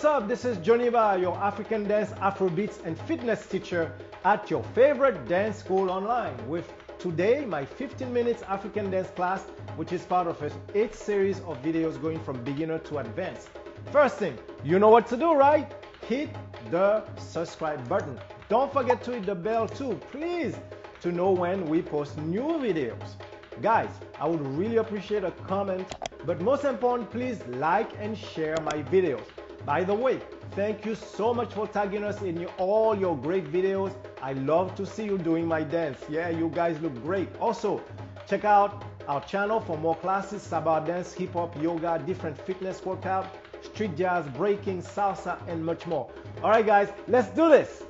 What's up? This is Joniva, your African dance, Afrobeats, and fitness teacher at your favorite dance school online. With today, my 15 minutes African dance class, which is part of an 8 series of videos going from beginner to advanced. First thing, you know what to do, right? Hit the subscribe button. Don't forget to hit the bell too, please, to know when we post new videos. Guys, I would really appreciate a comment, but most important, please like and share my videos. By the way, thank you so much for tagging us in all your great videos. I love to see you doing my dance. Yeah, you guys look great. Also, check out our channel for more classes, Sabah dance, hip hop, yoga, different fitness workout, street jazz, breaking, salsa, and much more. All right, guys, let's do this.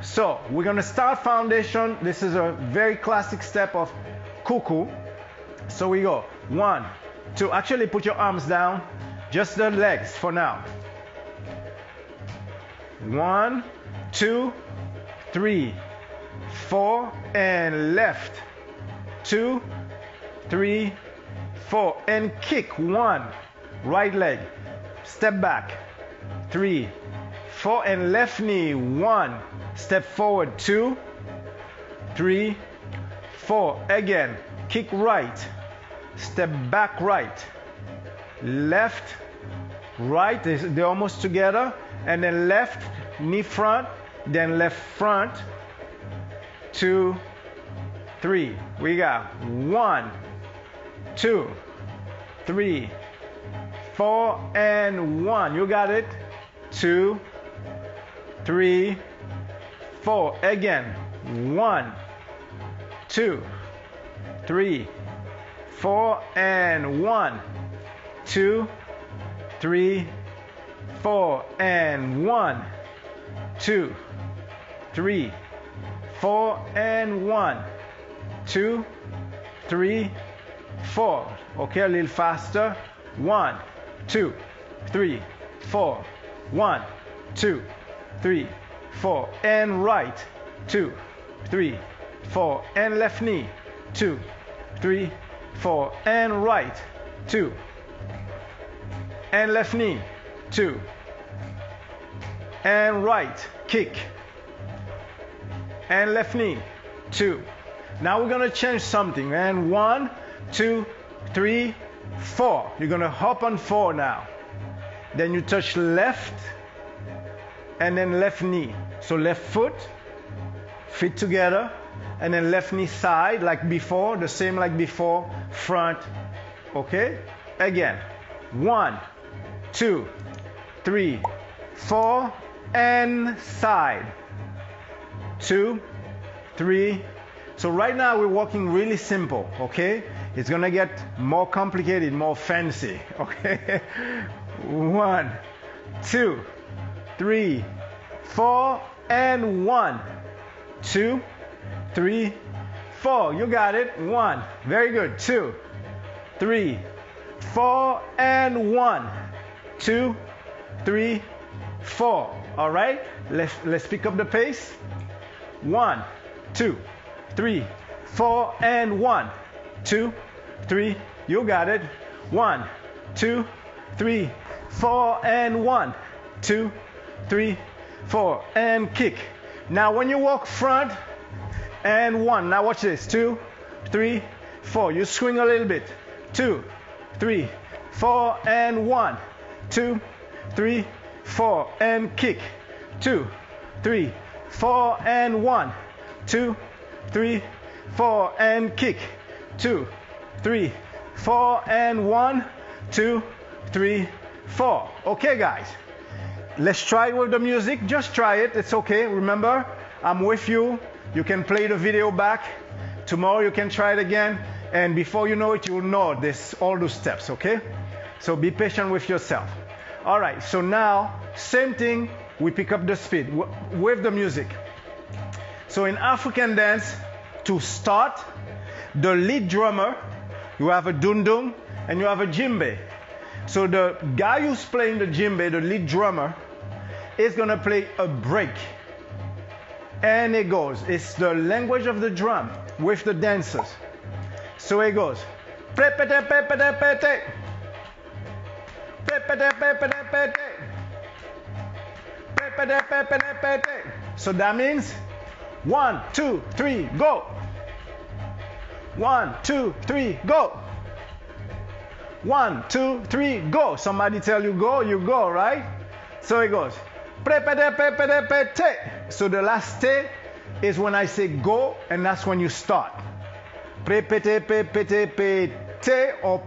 So we're gonna start foundation. This is a very classic step of Koukou. So we go 1, 2. Actually, put your arms down. Just the legs for now. 1, 2, 3, 4, and left. 2, 3, 4, and kick. 1, right leg. Step back. 3, 4, and left knee. 1, step forward. 2, 3, 4. Again, kick right. Step back right. Left, right, they're almost together, and then left knee front, then left front, 2, 3. We got 1, 2, 3, 4, and 1. You got it. 2, 3, 4. Again, 1, 2, 3, 4, and 1. 2, 3, 4, and 1, 2, 3, 4, and 1, 2, 3, 4. Okay, a little faster. 1, 2, 3, 4. 1, 2, 3, 4. And right. 2, 3, 4. And left knee. 2, 3, 4. And right. 2. And left knee. 2. And right. Kick. And left knee. 2. Now we're going to change something. And 1, 2, 3, 4. You're going to hop on 4 now. Then you touch left. And then left knee. So left foot. Feet together. And then left knee side like before. The same like before. Front. Okay? Again. 1, 2, 3, 4, and side. 2, 3. So right now we're walking really simple, okay? It's gonna get more complicated, more fancy, okay? 1, 2, 3, 4, and 1, 2, 3, 4. You got it. 1. Very good. 2, 3, 4, and 1, 2, 3, 4. All right, let's pick up the pace. 1, 2, 3, 4, and 1, 2, 3. You got it. 1, 2, 3, 4, and 1, 2, 3, 4, and kick. Now when you walk front and 1. Now watch this. 2, 3, 4. You swing a little bit. 2, 3, 4, and 1, 2, 3, 4, and kick. 2, 3, 4, and 1, 2, 3, 4, and kick. 2, 3, 4, and 1, 2, 3, 4. Okay, guys, let's try it with the music. Just try it. It's okay. Remember, I'm with you. You can play the video back. Tomorrow you can try it again. And before you know it, you'll know all those steps, okay? So be patient with yourself. All right, so now, same thing, we pick up the speed with the music. So in African dance, to start, the lead drummer, you have a dundung and you have a djembe. So the guy who's playing the djembe, the lead drummer, is gonna play a break. And it goes, it's the language of the drum with the dancers. So it goes. So that means 1, 2, 3, go. 1, 2, 3, go. 1, 2, 3, go. Somebody tell you go, you go, right? So it goes. So the last te is when I say go, and that's when you start. Te or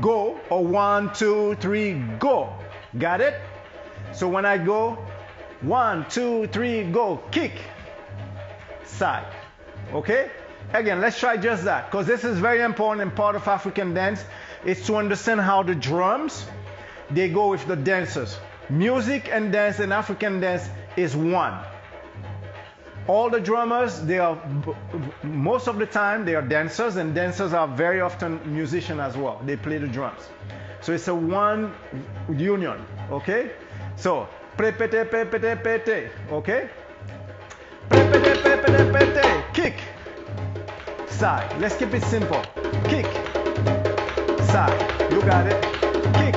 go, or 1, 2, 3, go. Got it? So when I go 1, 2, 3, go, kick, side. Okay? Again, let's try just that, because this is very important part of African dance, is to understand how the drums, they go with the dancers. Music and dance in African dance is one. All the drummers, they are, most of the time, they are dancers, and dancers are very often musicians as well. They play the drums. So it's a one union, okay? So, okay? Kick, side. Let's keep it simple. Kick, side. You got it. Kick,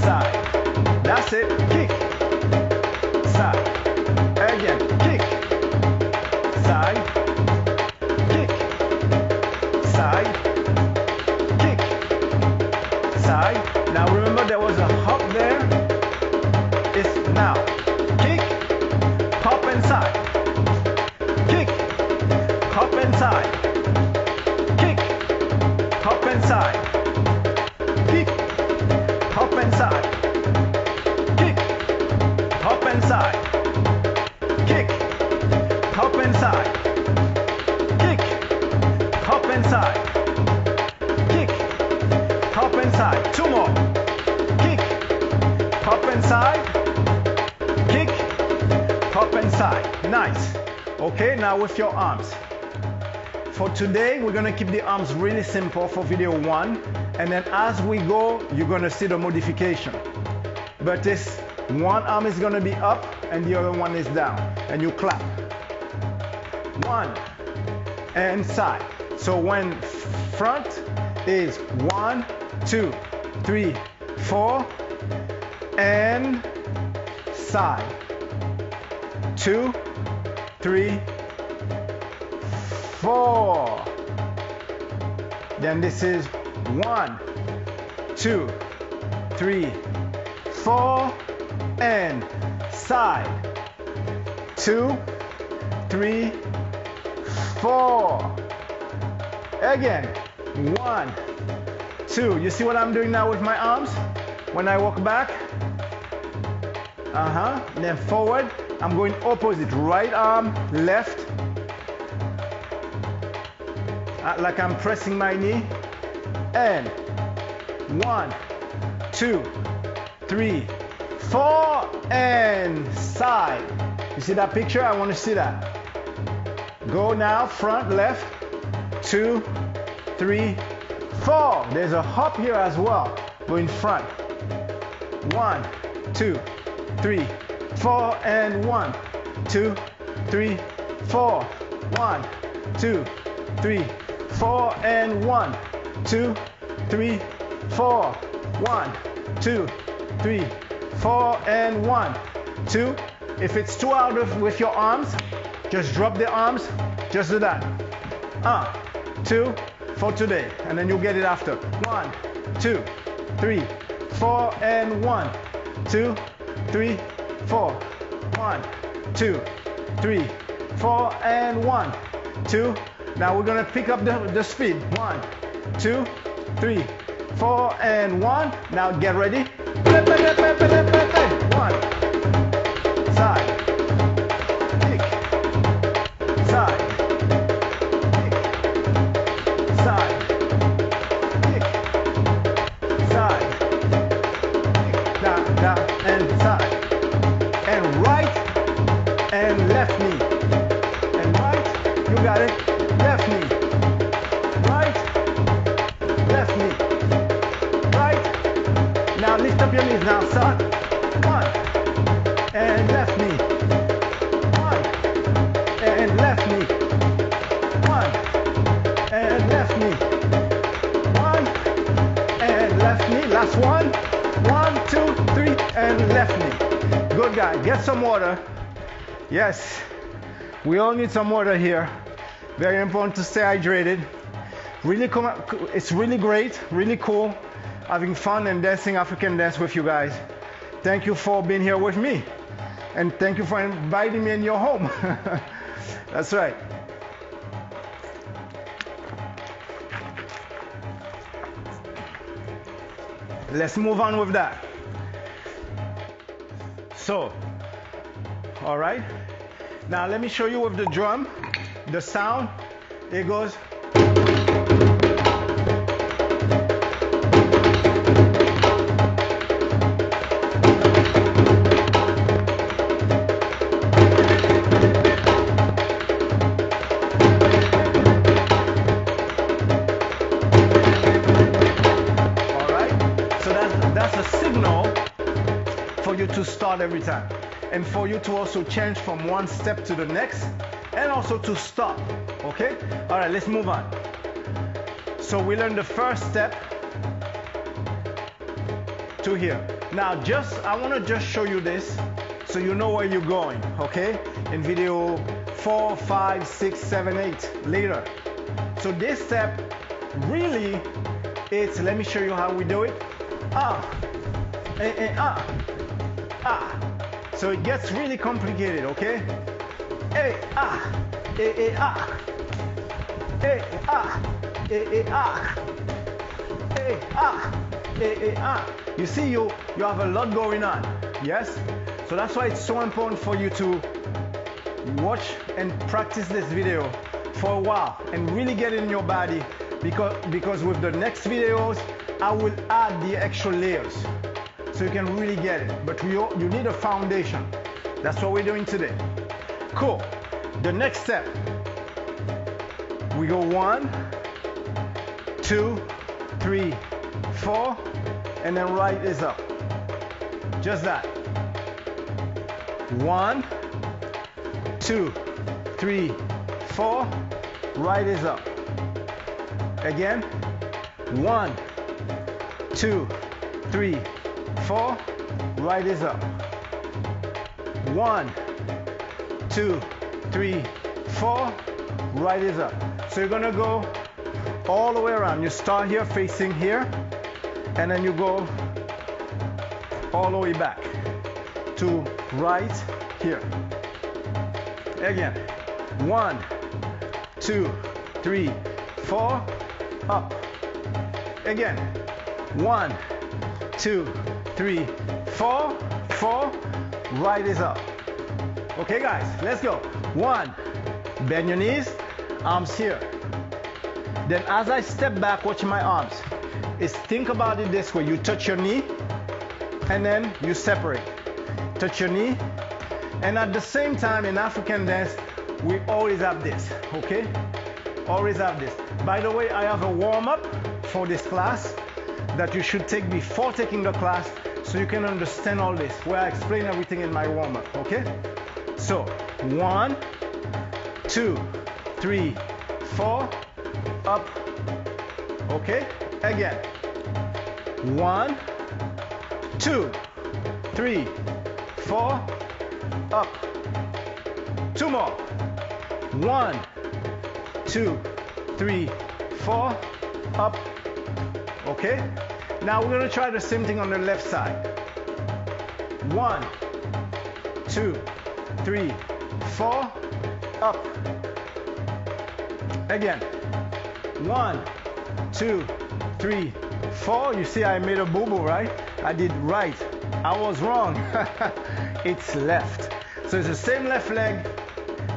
side. That's it. Kick, side. Again. Kick, side. Kick, side. Kick, side. Now remember there was a hop there. It's now. Kick, hop inside. Kick, hop inside. Kick, hop inside. Kick, hop inside. Kick, hop inside. Kick, hop inside. Kick, hop inside. Kick, hop inside. Two more. Kick, hop inside. Kick, hop inside. Nice. Okay, now with your arms. For today, we're gonna keep the arms really simple for video 1, and then as we go, you're gonna see the modification. But this one arm is gonna be up and the other one is down, and you clap. 1 and side. So when front is 1, 2, 3, 4, and side. 2, 3, 4. Then this is 1, 2, 3, 4, and side. 2, 3, 4. Again. 1, 2. You see what I'm doing now with my arms? When I walk back. Then forward. I'm going opposite. Right arm, left. Like I'm pressing my knee. And 1, 2, 3, 4, and side. You see that picture? I want to see that. Go now, front, left. 2, 3, 4. There's a hop here as well. Go in front. 1, 2, 3, 4, and 1, 2, 3, 4. 1, 2, 3, 4, and 1, 2, 3, 4. 1, 2, 3, 4, and 1, 2. If it's too out of with your arms, just drop the arms. Just do that. 2 for today, and then you'll get it after. 1, 2, 3, 4, and 1, 2, 3, 4. 1, 2, 3, 4, and 1, 2. Now we're gonna pick up the speed. 1, 2, 3, 4, and 1. Now get ready. 1. Side. Kick. Side. Kick. Side. Kick. Side. Kick. Down, down, and side. And right and left knee. And right, you got it. Left knee. Right, left knee. Right. Now lift up your knees now, son. 1 and left knee. 1 and left knee. 1 and left knee. 1 and left knee. Last one. 1, 2, 3, and left knee. good, guys. Get some water. Yes, we all need some water here. Very important to stay hydrated. Really it's really great, really cool having fun and dancing African dance with you guys. Thank you for being here with me. And thank you for inviting me in your home. That's right. Let's move on with that. So, all right. Now let me show you with the drum, the sound. It goes. To start every time, and for you to also change from one step to the next, and also to stop. Okay, all right, let's move on. So we learned the first step to here. Now I want to just show you this so you know where you're going. Okay, in video 4, 5, 6, 7, 8 later. So this step really is, let me show you how we do it. So it gets really complicated, okay? You see, you have a lot going on, yes? So that's why it's so important for you to watch and practice this video for a while and really get it in your body, because with the next videos, I will add the extra layers, so you can really get it. But you need a foundation. That's what we're doing today. Cool. The next step, we go 1, 2, 3, 4, and then right is up. Just that. 1, 2, 3, 4, right is up. Again. 1, 2, 3, 4, right is up. 1, 2, 3, 4, right is up. So you're gonna go all the way around. You start here, facing here, and then you go all the way back to right here. Again, 1, 2, 3, 4, up. Again, 1, 2, 3, 4, 4, right is up. Okay guys, let's go. 1, bend your knees, arms here. Then as I step back, watch my arms. Think about it this way. You touch your knee, and then you separate. Touch your knee, and at the same time in African dance, we always have this, okay? Always have this. By the way, I have a warm-up for this class that you should take before taking the class, so you can understand all this, where I explain everything in my warm-up, okay? So, 1, 2, 3, 4, up, okay? Again, 1, 2, 3, 4, up. 2 more. 1, 2, 3, 4, up. Okay? Now we're gonna try the same thing on the left side. 1, 2, 3, 4, up. Again. 1, 2, 3, 4. You see I made a boo-boo, right? I did right. I was wrong. It's left. So it's the same left leg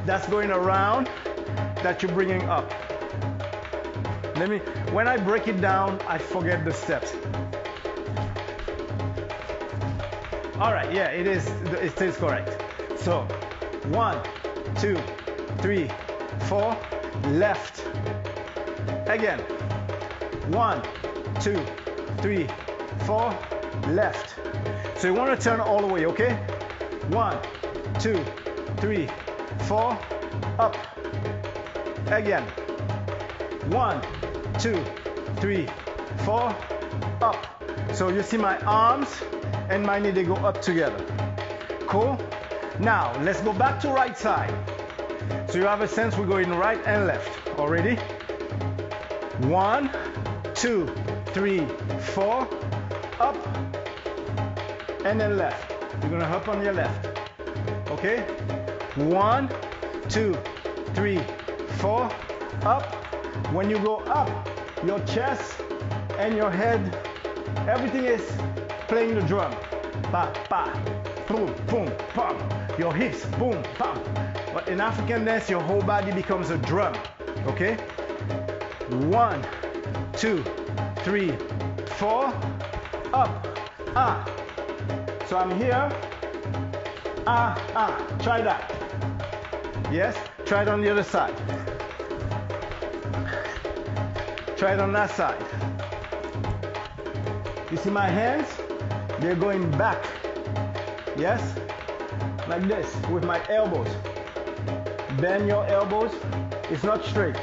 that's going around that you're bringing up. When I break it down, I forget the steps. All right, yeah, it is correct. So 1, 2, 3, 4, left. Again. 1, 2, 3, 4, left. So you want to turn all the way, okay? 1, 2, 3, 4, up. Again. 1, 2, 3, 4, up. So you see my arms and my knee, they go up together. Cool? Now, let's go back to right side. So you have a sense we're going right and left. Already? 1, 2, 3, 4. Up. And then left. You're going to hop on your left. Okay? 1, 2, 3, 4. Up. When you go up, your chest and your head, everything is playing the drum. Ba, ba, boom, boom, pam. Your hips, boom, pam. But in African dance, your whole body becomes a drum. Okay? 1, 2, 3, 4. Up. Ah. So I'm here. Ah, ah. Try that. Yes? Try it on the other side. Try it on that side. You see my hands? They're going back. Yes? Like this, with my elbows. Bend your elbows. It's not straight.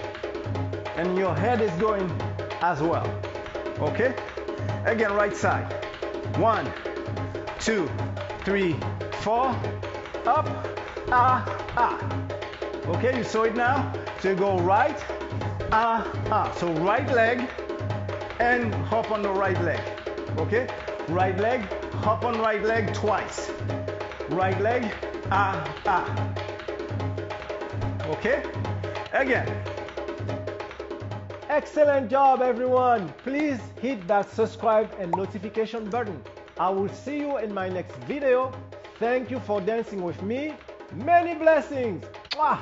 And your head is going as well. Okay? Again, right side. 1, 2, 3, 4. Up. Ah, ah. Okay, you saw it now? So you go right. Ah, ah. So right leg and hop on the right leg. Okay? Right leg, hop on right leg twice. Right leg, ah, ah. Okay? Again. Excellent job, everyone. Please hit that subscribe and notification button. I will see you in my next video. Thank you for dancing with me. Many blessings. Mwah!